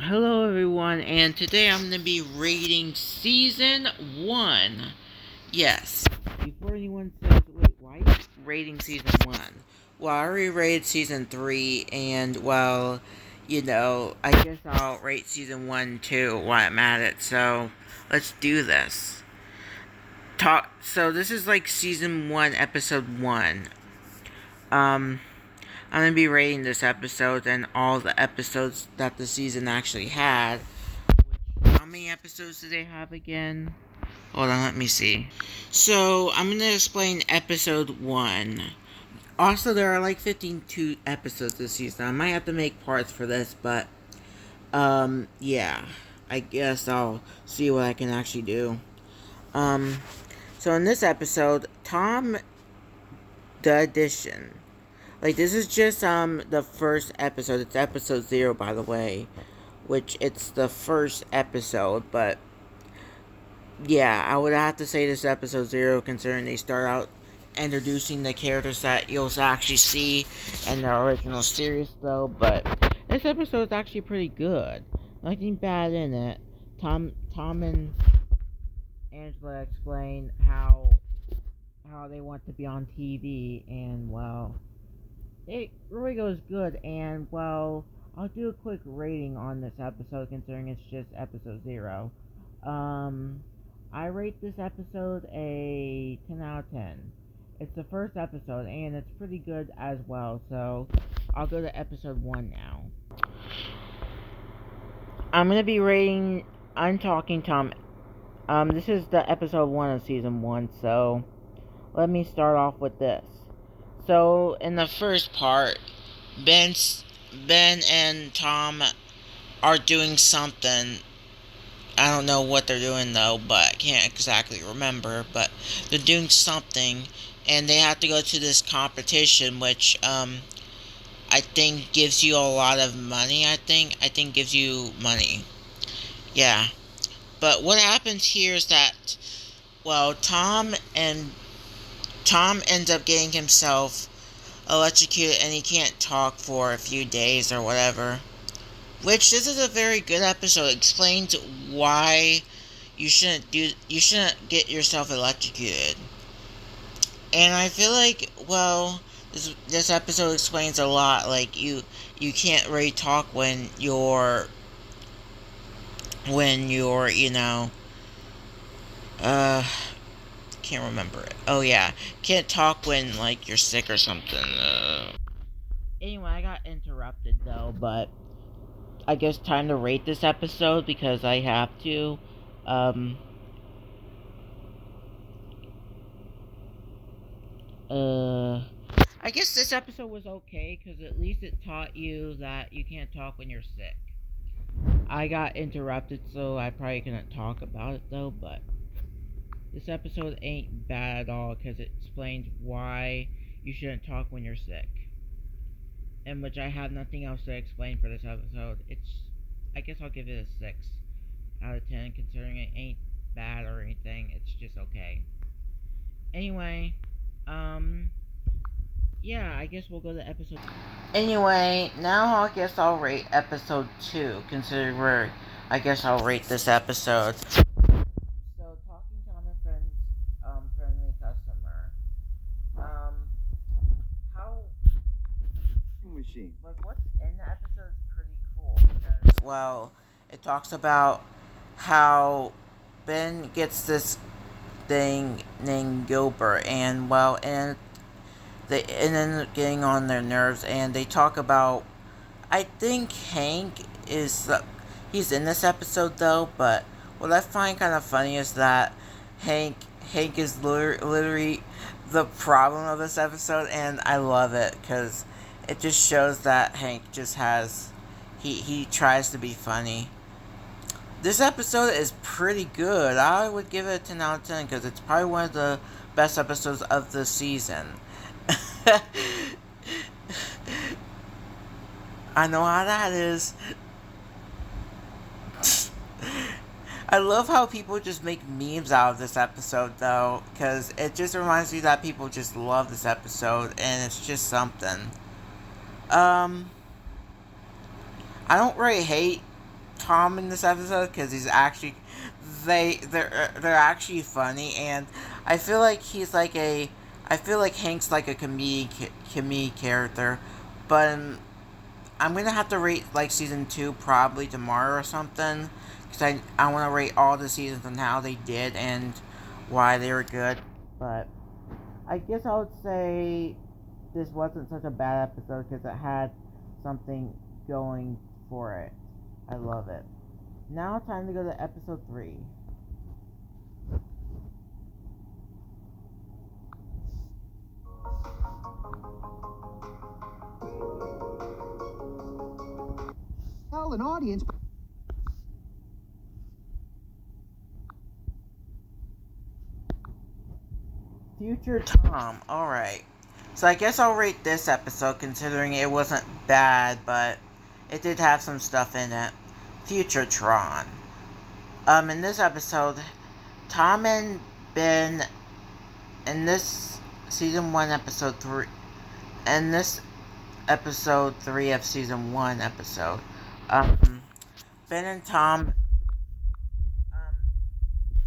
Hello everyone, and today I'm going to be rating Season 1. Yes, before anyone says, wait, why are you rating Season 1? Well, I already rated Season 3, and well, I guess I'll rate Season 1 too while I'm at it, so let's do this. So this is like Season 1, Episode 1. Um, I'm going to be rating this episode and all the episodes that the season actually had. How many episodes do they have again? Hold on, let me see. So, I'm going to explain episode 1. Also, there are like 52 episodes this season. I might have to make parts for this, but, yeah. I guess I'll see what I can actually do. Um, so in this episode, Tom the Addition. Like, this is just, the first episode. It's episode 0, by the way. Which, it's the first episode, but yeah, I would have to say this episode 0, considering they start out introducing the characters that you'll actually see in the original series, though. But this episode is actually pretty good. Nothing bad in it. Tom and Angela explain how they want to be on TV, and well, it really goes good. And well, I'll do a quick rating on this episode, considering it's just episode 0. Um, I rate this episode a 10 out of 10. It's the first episode, and it's pretty good as well, so I'll go to episode 1 now. I'm going to be rating I'm Talking Tom. This is the episode 1 of season 1, so let me start off with this. So, in the first part, Ben and Tom are doing something. I don't know what they're doing though, but I can't exactly remember. But they're doing something, and they have to go to this competition, which I think gives you a lot of money. I think gives you money. Yeah. But what happens here is that, well, Tom ends up getting himself electrocuted, and he can't talk for a few days or whatever. Which, this is a very good episode. It explains why you shouldn't get yourself electrocuted. And I feel like, well, this episode explains a lot. Like, you can't really talk when you're uh can't remember it. Oh yeah, can't talk when like you're sick or something. Anyway, I got interrupted though, but I guess time to rate this episode because I have to. Um, uh, I guess this episode was okay because at least it taught you that you can't talk when you're sick. I got interrupted, so I probably couldn't talk about it though, but this episode ain't bad at all because it explains why you shouldn't talk when you're sick. In which I have nothing else to explain for this episode. I guess I'll give it a 6 out of 10 considering it ain't bad or anything. It's just okay. Anyway, um, yeah, I guess we'll go to episode. Anyway, now I guess I'll rate episode 2, considering I guess I'll rate this episode. So, talking common friends, friendly customer. Um, how, machine. Like, what's in the episode is pretty cool because, well, it talks about how Ben gets this thing named Gilbert, and well, and they end up getting on their nerves, and they talk about. I think Hank is he's in this episode though, but what I find kind of funny is that Hank Hank is literally the problem of this episode, and I love it because it just shows that Hank just has he tries to be funny. This episode is pretty good. I would give it a 10 out of 10 because it's probably one of the best episodes of the season. I know how that is. I love how people just make memes out of this episode, though, because it just reminds me that people just love this episode, and it's just something. Um, I don't really hate Tom in this episode because he's actually they're actually funny, and I feel like I feel like Hank's like a comedic character, but I'm gonna have to rate like season 2 probably tomorrow or something, because I want to rate all the seasons and how they did and why they were good. But I guess I would say this wasn't such a bad episode because it had something going for it. I love it. Now time to go to episode 3. Tell an audience. Future Tom. Alright. So I guess I'll rate this episode considering it wasn't bad, but it did have some stuff in it. Future Tron. In this episode, Tom and Ben, in this season 1 episode 3, in this episode 3 of season 1 episode, Ben and Tom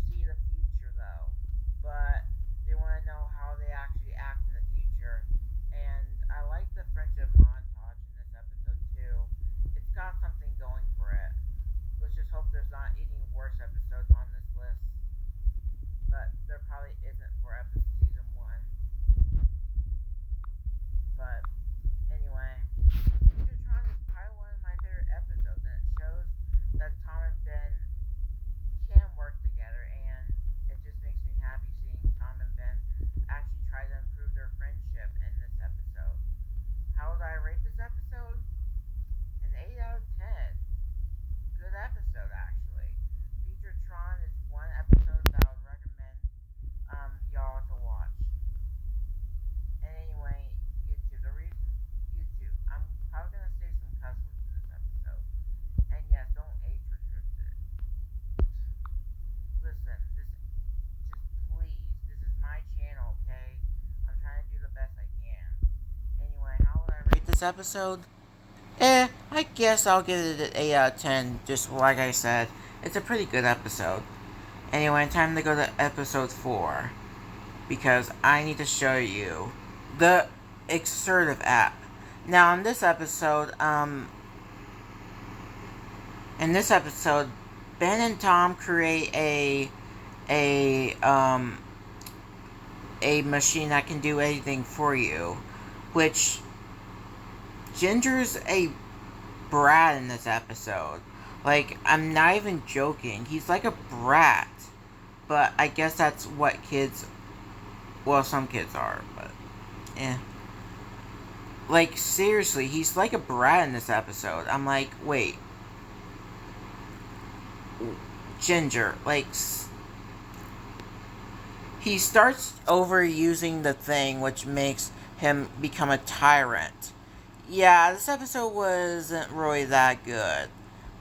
see the future though, but they want to know how they actually act in the future. And I like the friendship montage in this episode too. It's got something going for it. Let's just hope there's not any worse episodes on this list, but there probably isn't for season 1. But anyway, Futuretron is probably one of my favorite episodes, and it shows that Tom and Ben can work together, and it just makes me happy seeing Tom and Ben actually try to improve their friendship in this episode. How would I rate this episode? An 8 out of 10. Good episode, actually. Futuretron is one episode that I would recommend y'all to watch. And anyway, YouTube, I'm probably gonna say some cuss words in this episode. And yes, don't age restrict it. Listen, please, this is my channel, okay? I'm trying to do the best I can. Anyway, how would I rate this episode? I guess I'll give it an 8 out of 10, just like I said. It's a pretty good episode. Anyway, time to go to episode 4. Because I need to show you the Exertive app. Now, in this episode, Ben and Tom create a machine that can do anything for you, which Ginger's a brat in this episode. Like, I'm not even joking. He's like a brat. But I guess that's what kids... Well, some kids are, but... Yeah. Like, seriously, he's like a brat in this episode. I'm like, wait. Ginger, like... He starts overusing the thing, which makes him become a tyrant. Yeah, this episode wasn't really that good.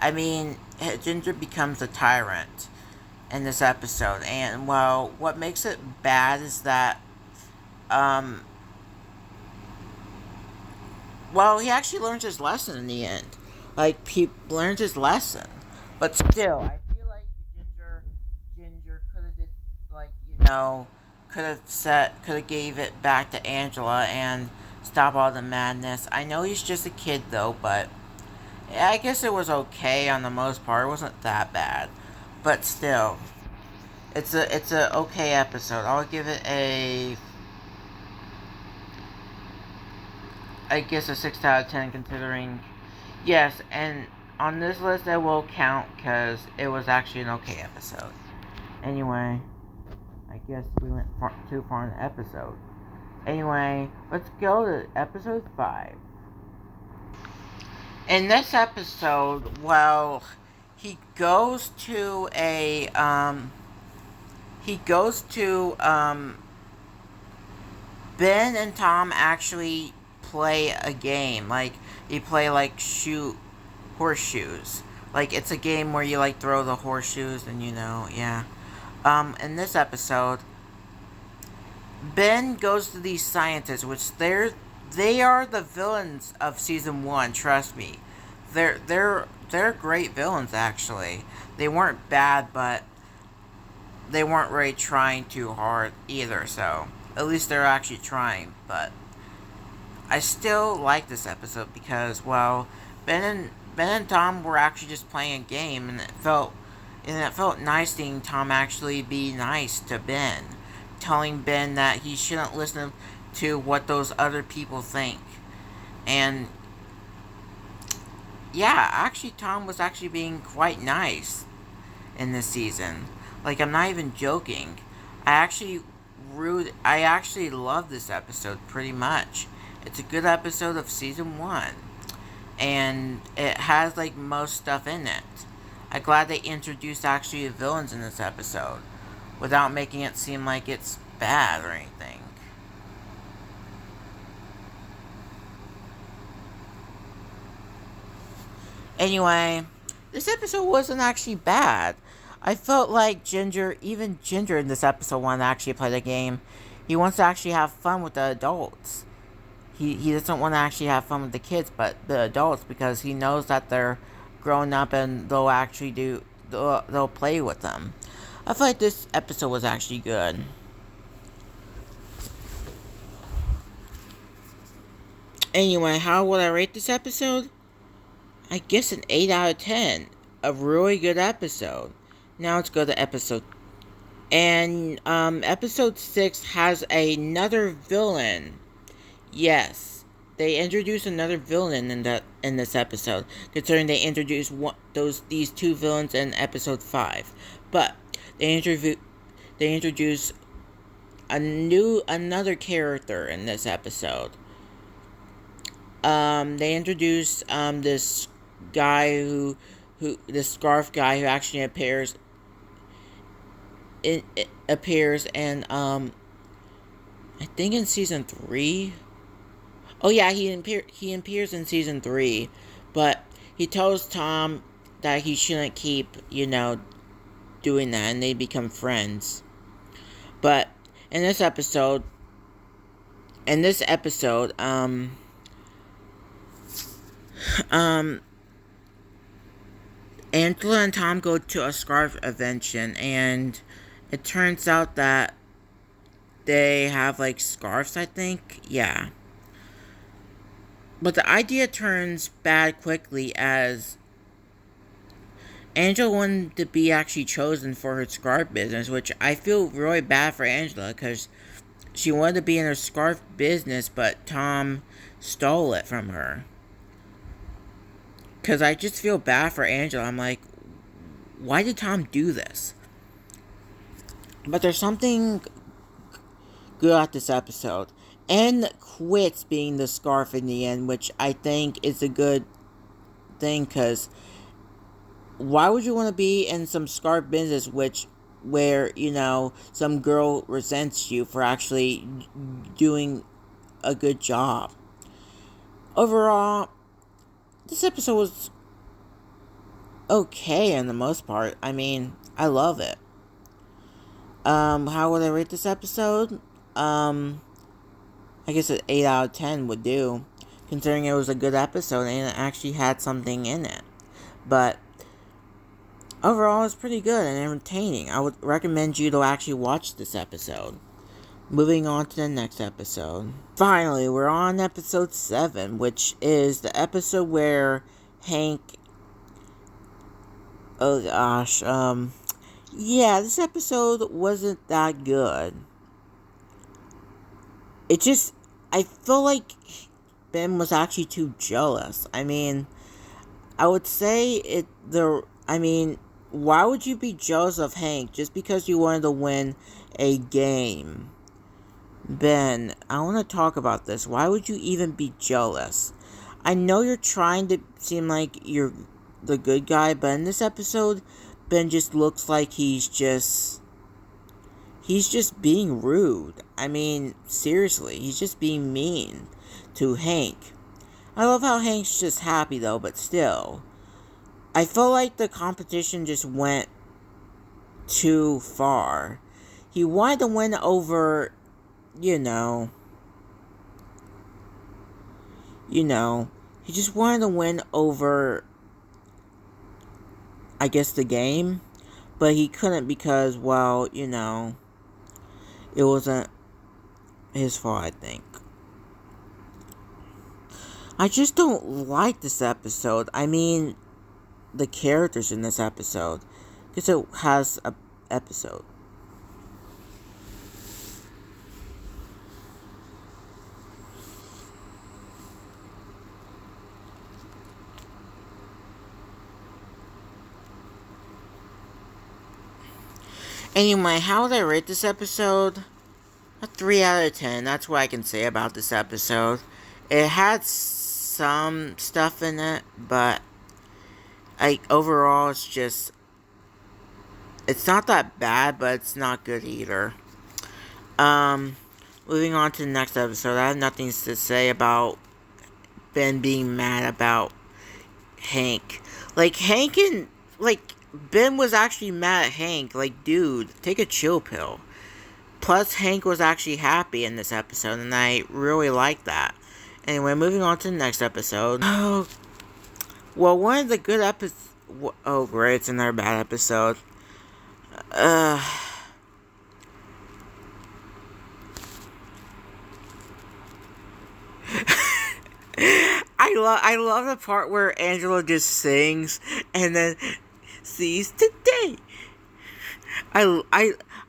I mean, Ginger becomes a tyrant in this episode, and, well, what makes it bad is that, well, he actually learns his lesson in the end. Like, he learns his lesson. But still, I feel like Ginger could have did, like, could have gave it back to Angela and stop all the madness. I know he's just a kid, though, but yeah, I guess it was okay on the most part. It wasn't that bad. But still, it's a okay episode. I'll give it I guess a 6 out of 10 considering, yes, and on this list it will count because it was actually an okay episode. Anyway, I guess we went too far in the episode. Anyway, let's go to episode 5. In this episode, well, he goes to Ben and Tom actually play a game. Like, they play, like, shoot horseshoes. Like, it's a game where you, like, throw the horseshoes and, yeah. In this episode, Ben goes to these scientists, which they are the villains of season 1, trust me. they're great villains actually. They weren't bad, but they weren't really trying too hard either. So at least they're actually trying. But I still like this episode because, well, Ben and Tom were actually just playing a game, and it felt nice seeing Tom actually be nice to Ben, telling Ben that he shouldn't listen to what those other people think. And yeah, actually Tom was actually being quite nice in this season. Like, I'm not even joking. I actually love this episode pretty much. It's a good episode of season 1. And it has like most stuff in it. I'm glad they introduced actually the villains in this episode without making it seem like it's bad or anything. Anyway, this episode wasn't actually bad. I felt like even Ginger in this episode wanted to actually play the game. He wants to actually have fun with the adults. He doesn't want to actually have fun with the kids, but the adults, because he knows that they're grown up and they'll play with them. I feel like this episode was actually good. Anyway, how would I rate this episode? I guess an 8 out of 10. A really good episode. Now let's go to episode. And episode 6 has another villain. Yes, they introduced another villain in this episode, considering they introduced these two villains in episode 5. But they introduced another character in this episode. They introduced this guy this scarf guy who actually appears in I think in season 3. Oh yeah, he appears in season 3, but he tells Tom that he shouldn't keep, doing that, and they become friends. But in this episode, Angela and Tom go to a scarf convention, and it turns out that they have like scarves, I think. Yeah. But the idea turns bad quickly as Angela wanted to be actually chosen for her scarf business, which I feel really bad for Angela because she wanted to be in her scarf business, but Tom stole it from her. Because I just feel bad for Angela. I'm like, why did Tom do this? But there's something good at this episode. And quits being the scarf in the end, which I think is a good thing, because why would you want to be in some scarf business where some girl resents you for actually doing a good job? Overall, this episode was okay in the most part. I mean, I love it. How would I rate this episode? I guess an 8 out of 10 would do, considering it was a good episode and it actually had something in it. But overall, it's pretty good and entertaining. I would recommend you to actually watch this episode. Moving on to the next episode. Finally, we're on episode 7, which is the episode where Hank... Oh gosh, yeah, this episode wasn't that good. I feel like Ben was actually too jealous. I mean, I would say why would you be jealous of Hank just because you wanted to win a game? Ben, I want to talk about this. Why would you even be jealous? I know you're trying to seem like you're the good guy, but in this episode, Ben just looks like he's just being rude. I mean, seriously, he's just being mean to Hank. I love how Hank's just happy though, but still. I feel like the competition just went too far. He wanted to win over, He just wanted to win over, I guess, the game. But he couldn't because, well, it wasn't his fault, I think. I just don't like this episode. I mean, the characters in this episode. Because it has a episode. Anyway, how would I rate this episode? A 3 out of 10. That's what I can say about this episode. It had some stuff in it, but overall it's not that bad, but it's not good either. Moving on to the next episode. I have nothing to say about Ben being mad about Hank. Hank and Ben was actually mad at Hank. Dude, take a chill pill. Plus, Hank was actually happy in this episode, and I really like that. Anyway, moving on to the next episode. Oh, well, one of the good episodes... Oh, great, it's another bad episode. I love the part where Angela just sings, and then seize today. I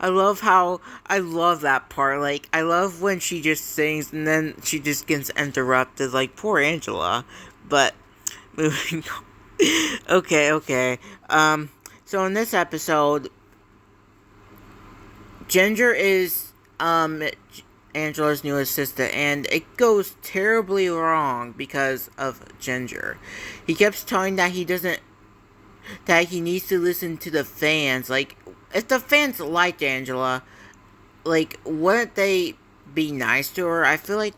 love that part. I love when she just sings and then she just gets interrupted. Poor Angela. But moving on. Okay. So in this episode, Ginger is Angela's new assistant, and it goes terribly wrong because of Ginger. He keeps telling that he needs to listen to the fans. If the fans liked Angela, wouldn't they be nice to her? I feel like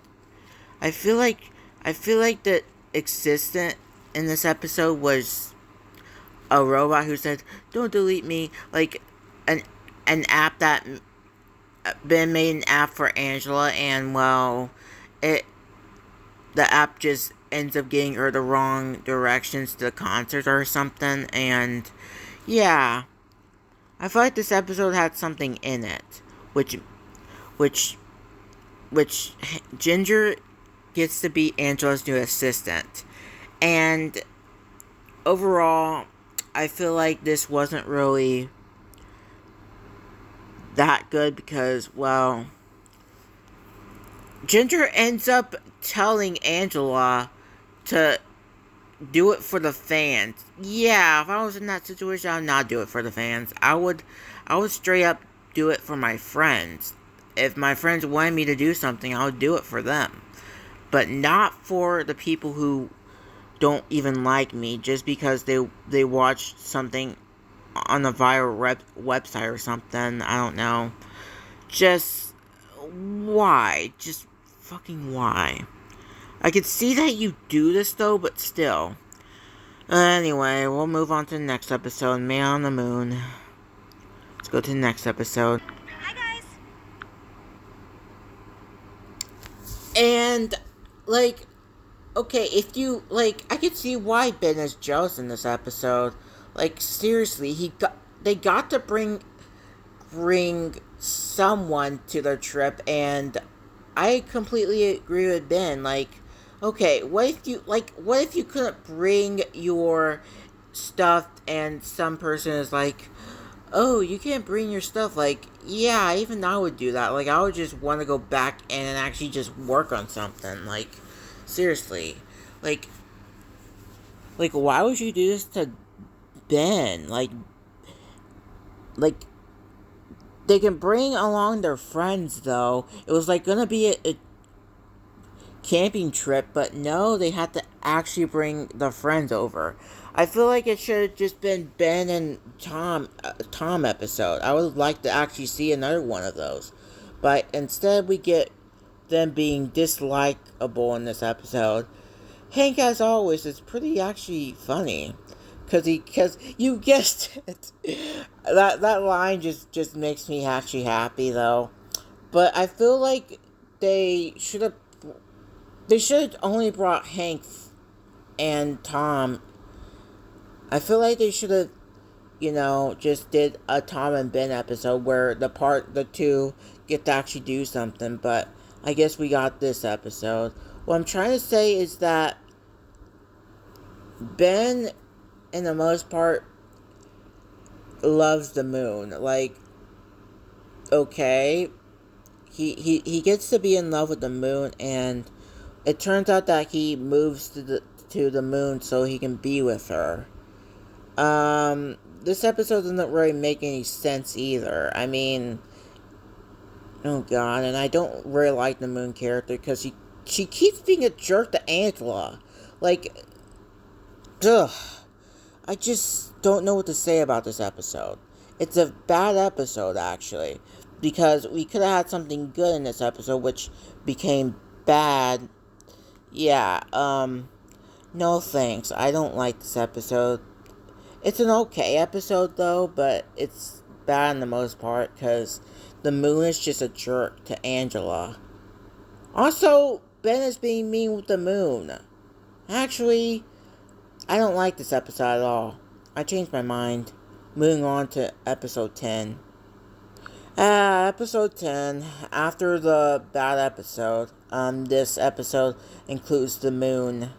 the assistant in this episode was a robot who said, "Don't delete me." An app that Ben made an app for Angela, and the app just ends up getting her the wrong directions to the concert or something, and yeah. I feel like this episode had something in it, which Ginger gets to be Angela's new assistant, and overall, I feel like this wasn't really that good because, Ginger ends up telling Angela to do it for the fans. Yeah, if I was in that situation, I would not do it for the fans. I would straight up do it for my friends. If my friends wanted me to do something, I would do it for them. But not for the people who don't even like me just because they watched something on a viral website or something. I don't know. Just why? Just fucking why? I could see that you do this though, but still. Anyway, we'll move on to the next episode, Man on the Moon. Let's go to the next episode. Hi, guys. And, okay, if you, I could see why Ben is jealous in this episode. Seriously, they got to bring someone to their trip, and I completely agree with Ben. Okay, what if you couldn't bring your stuff and some person is oh, you can't bring your stuff? Yeah, even I would do that. I would just want to go back and actually just work on something. Seriously. Why would you do this to Ben? They can bring along their friends, though. It was, gonna be a camping trip, but no, they had to actually bring the friends over. I feel like it should have just been Ben and Tom episode. I would like to actually see another one of those. But instead, we get them being dislikable in this episode. Hank, as always, is pretty actually funny. Because you guessed it. That line just makes me actually happy, though. But I feel like they should have only brought Hank and Tom, I feel like they should have, just did a Tom and Ben episode where the two get to actually do something, but I guess we got this episode. What I'm trying to say is that Ben, in the most part, loves the moon. Like, okay, he gets to be in love with the moon, and it turns out that he moves to the moon so he can be with her. This episode doesn't really make any sense either. I mean, oh god, and I don't really like the moon character because she keeps being a jerk to Angela. Like, ugh. I just don't know what to say about this episode. It's a bad episode, actually, because we could have had something good in this episode, which became bad. Yeah, no thanks. I don't like this episode. It's an okay episode, though, but it's bad in the most part, because the moon is just a jerk to Angela. Also, Ben is being mean with the moon. Actually, I don't like this episode at all. I changed my mind. Moving on to episode 10. Episode 10. After the bad episode, this episode includes the moon.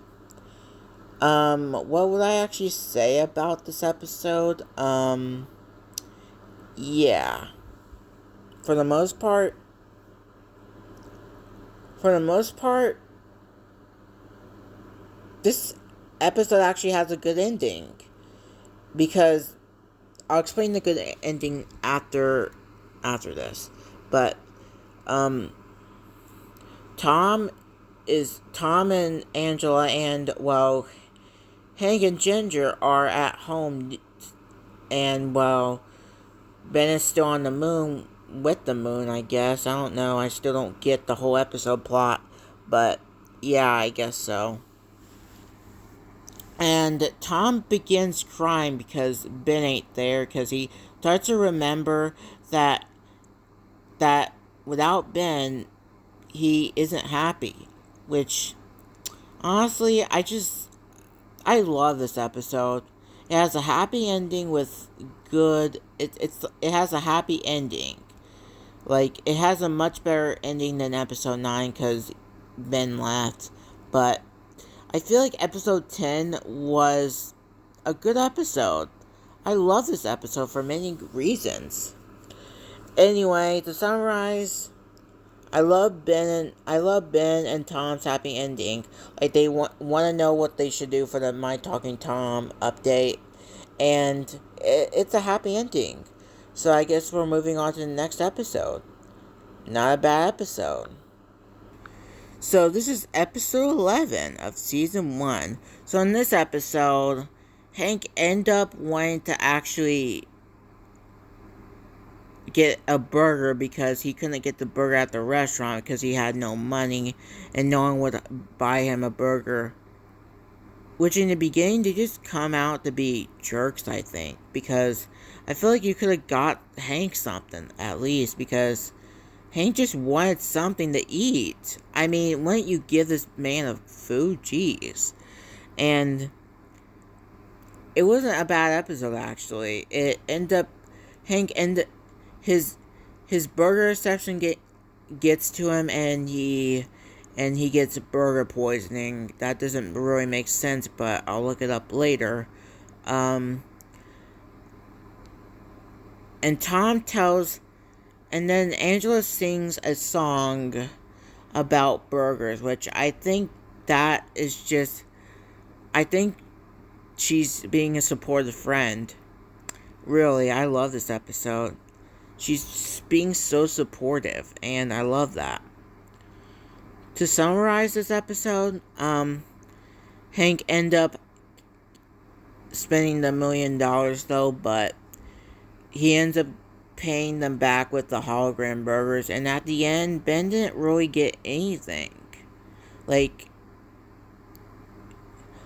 What would I actually say about this episode? Yeah. For the most part, this episode actually has a good ending, because I'll explain the good ending after this. But Tom and Angela and, well, Hank and Ginger are at home, and, well, Ben is still on the moon with the moon, I guess. I don't know. I still don't get the whole episode plot, but yeah, I guess so. And Tom begins crying because Ben ain't there, because he starts to remember that without Ben, he isn't happy. Which, honestly, I love this episode. It has a happy ending with good. It has a happy ending. Like, it has a much better ending than episode 9 because Ben left. But I feel like episode 10 was a good episode. I love this episode for many reasons. Anyway, to summarize, I love Ben and Tom's happy ending. Like, they want to know what they should do for the My Talking Tom update, and it's a happy ending. So I guess we're moving on to the next episode. Not a bad episode. So this is episode 11 of season 1. So in this episode, Hank ended up wanting to actually get a burger because he couldn't get the burger at the restaurant because he had no money and no one would buy him a burger. Which in the beginning, they just come out to be jerks, I think. Because I feel like you could have got Hank something, at least. Because Hank just wanted something to eat. I mean, why don't you give this man a food? Jeez. And it wasn't a bad episode, actually. It ended up, Hank ended, his burger reception gets to him, and he gets burger poisoning. That doesn't really make sense, but I'll look it up later. And Tom tells, and then Angela sings a song about burgers, which I think that is just, I think she's being a supportive friend. Really, I love this episode. She's being so supportive, and I love that. To summarize this episode, Hank ended up spending the $1 million though, but he ends up paying them back with the hologram burgers, and at the end, Ben didn't really get anything. Like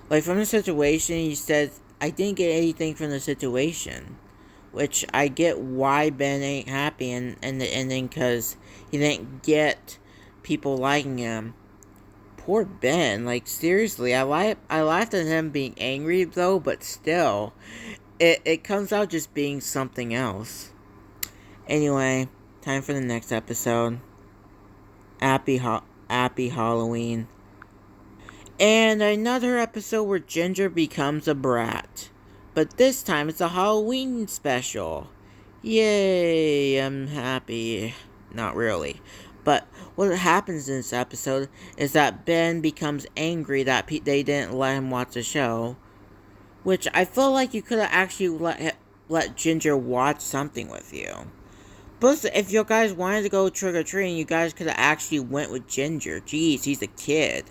from the situation, he says, I didn't get anything from the situation. Which I get why Ben ain't happy in the ending, because he didn't get people liking him. poor Ben. Like, seriously, I laughed at him being angry, though, but still, it comes out just being something else. Anyway, time for the next episode. Happy Halloween. And another episode where Ginger becomes a brat. But this time it's a Halloween special. Yay, I'm happy. Not really. But what happens in this episode is that Ben becomes angry that they didn't let him watch the show. Which I feel like you could have actually let Ginger watch something with you. Plus, if you guys wanted to go trick-or-treating, you guys could have actually went with Ginger. Jeez, he's a kid.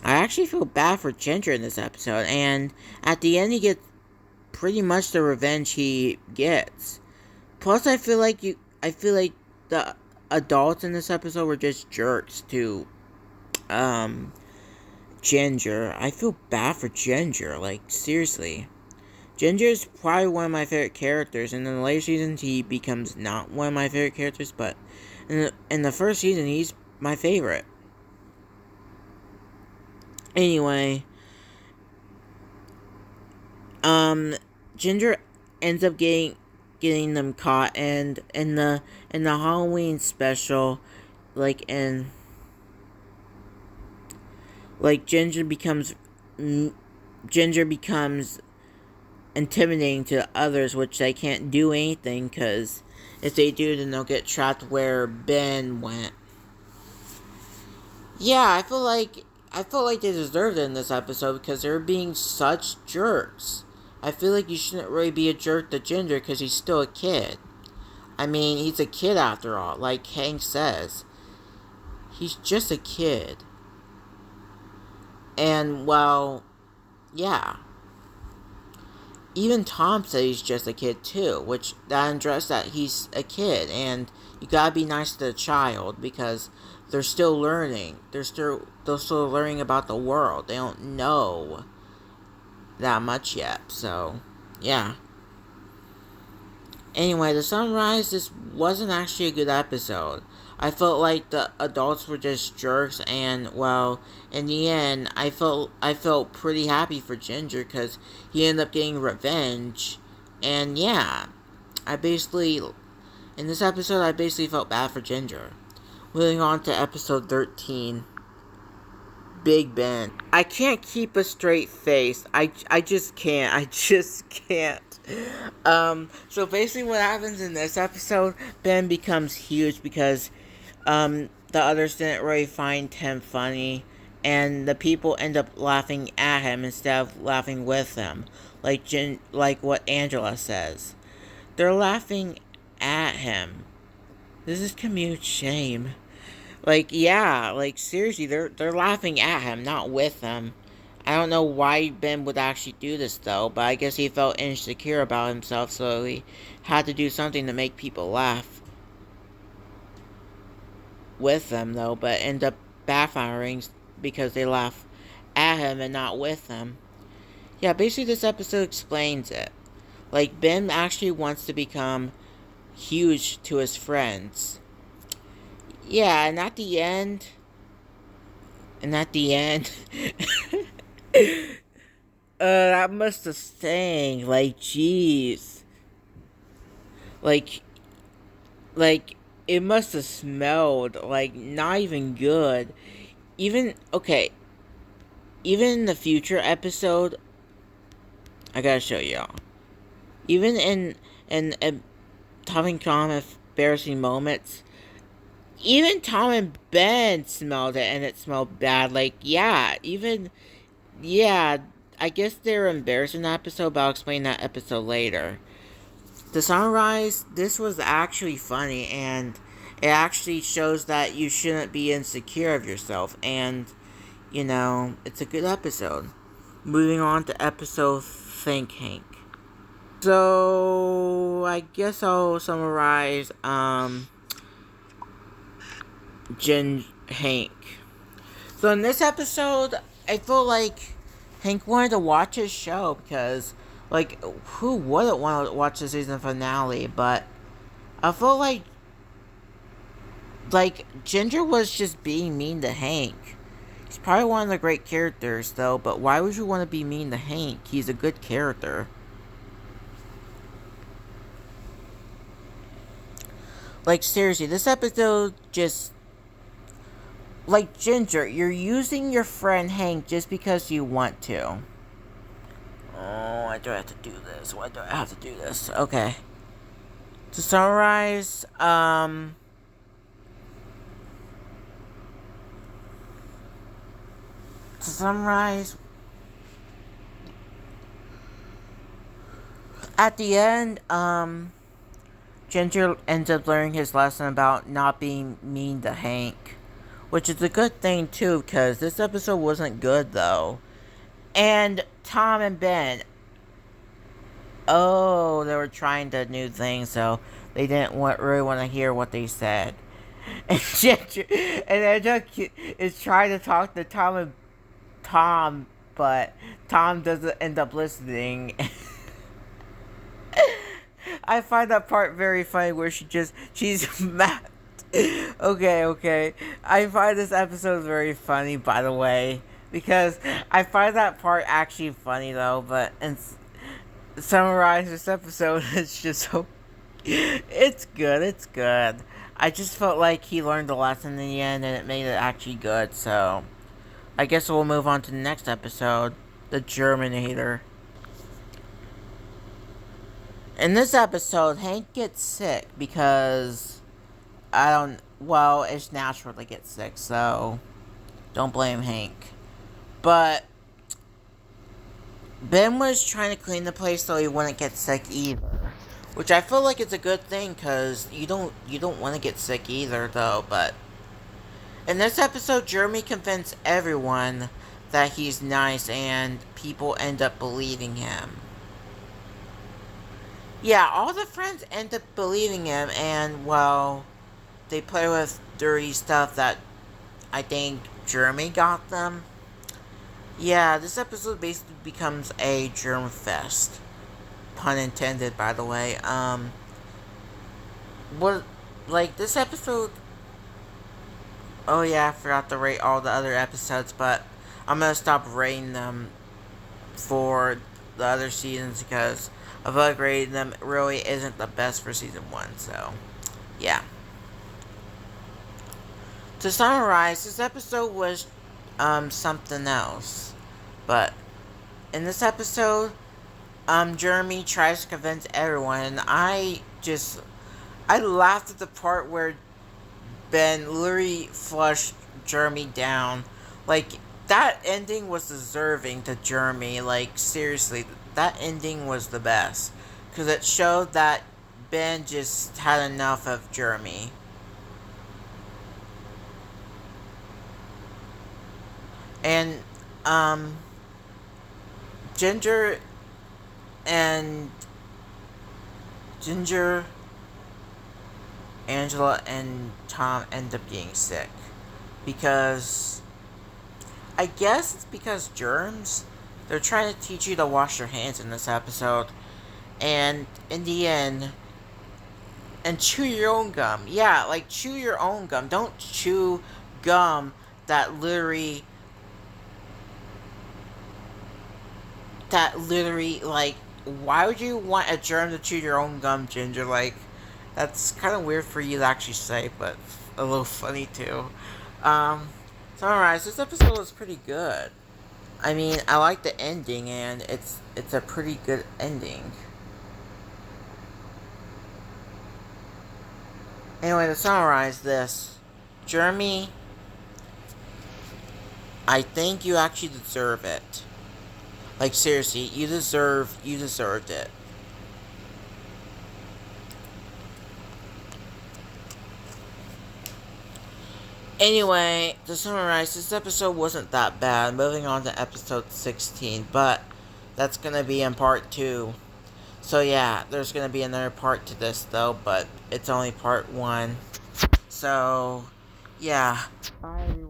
I actually feel bad for Ginger in this episode, and at the end he gets pretty much the revenge he gets. Plus, I feel like the adults in this episode were just jerks to Ginger. I feel bad for Ginger, like, seriously. Ginger is probably one of my favorite characters, and in the later seasons he becomes not one of my favorite characters, but in the first season he's my favorite. Anyway, Ginger ends up getting them caught, and in the Halloween special, Ginger becomes intimidating to others, which they can't do anything, because if they do, then they'll get trapped where Ben went. Yeah, I feel like they deserved it in this episode because they're being such jerks. I feel like you shouldn't really be a jerk to Ginger because he's still a kid. I mean, he's a kid after all, like Hank says. He's just a kid. And, well, yeah. Even Tom said he's just a kid too, which that addresses that he's a kid, and you gotta be nice to the child because they're still learning. They're still learning about the world. They don't know that much yet. So, yeah. Anyway, the Sunrise, this wasn't actually a good episode. I felt like the adults were just jerks, and, well, in the end, I felt pretty happy for Ginger, because he ended up getting revenge, and yeah, in this episode, I basically felt bad for Ginger. Moving on to episode 13, Big Ben. I can't keep a straight face. I just can't. So basically what happens in this episode, Ben becomes huge because the others didn't really find him funny, and the people end up laughing at him instead of laughing with him, like what Angela says. They're laughing at him. This is commute shame. Seriously, they're laughing at him, not with him. I don't know why Ben would actually do this, though, but I guess he felt insecure about himself, so he had to do something to make people laugh with them, though, but end up backfiring because they laugh at him and not with him. Yeah, basically this episode explains it. Ben actually wants to become huge to his friends. Yeah, and at the end, that must have stung, jeez. It must have smelled, not even good. Even in the future episode, I gotta show y'all. Even in Tom and Tom embarrassing moments, even Tom and Ben smelled it, and it smelled bad. I guess they're embarrassing that episode, but I'll explain that episode later. The Sunrise, this was actually funny, and it actually shows that you shouldn't be insecure of yourself, and, it's a good episode. Moving on to episode Think Hank. So, I guess I'll summarize, Hank. So in this episode, I feel like Hank wanted to watch his show because, who wouldn't want to watch the season finale? But I feel like Ginger was just being mean to Hank. He's probably one of the great characters, though, but why would you want to be mean to Hank? He's a good character. Like, seriously, this episode just... Like, Ginger, you're using your friend Hank just because you want to. Oh, why do I have to do this? Why do I have to do this? Okay. To summarize, at the end, Ginger ends up learning his lesson about not being mean to Hank. Which is a good thing, too, because this episode wasn't good, though. And Tom and Ben. Oh, they were trying to new things, so they didn't really want to hear what they said. And Ginger and Angela is trying to talk to Tom, but Tom doesn't end up listening. I find that part very funny where she's mad. Okay. I find this episode very funny, by the way, because I find that part actually funny, though, but and summarize this episode, it's just so... It's good. I just felt like he learned the lesson in the end, and it made it actually good, so... I guess we'll move on to the next episode, The Germinator. In this episode, Hank gets sick because... Well, it's natural to get sick, so... Don't blame Hank. But... Ben was trying to clean the place so he wouldn't get sick either. Which I feel like it's a good thing, because you don't want to get sick either, though, but... In this episode, Jeremy convinced everyone that he's nice, and people end up believing him. Yeah, all the friends end up believing him, and, well... They play with dirty stuff that I think Jeremy got them. Yeah, this episode basically becomes a germ fest. Pun intended, by the way. This episode... Oh yeah, I forgot to rate all the other episodes, but I'm gonna stop rating them for the other seasons because I feel like rating them really isn't the best for season 1, so... Yeah. To summarize, this episode was something else. But in this episode, Jeremy tries to convince everyone, and I laughed at the part where Ben literally flushed Jeremy down. Like, that ending was deserving to Jeremy. Like, seriously, that ending was the best. Because it showed that Ben just had enough of Jeremy. And, Ginger, Angela, and Tom end up getting sick. Because, I guess it's because germs. They're trying to teach you to wash your hands in this episode. And, in the end, and chew your own gum. Yeah, like, chew your own gum. Don't chew gum that literally, like, why would you want a germ to chew your own gum, Ginger? Like, that's kind of weird for you to actually say, but a little funny, too. So, alright, this episode was pretty good. I mean, I like the ending, and it's a pretty good ending. Anyway, to summarize this, Jeremy, I think you actually deserve it. Like, seriously, you deserved it. Anyway, to summarize, this episode wasn't that bad. Moving on to episode 16, but that's gonna be in part 2. So yeah, there's gonna be another part to this though, but it's only part 1. So, yeah. Bye.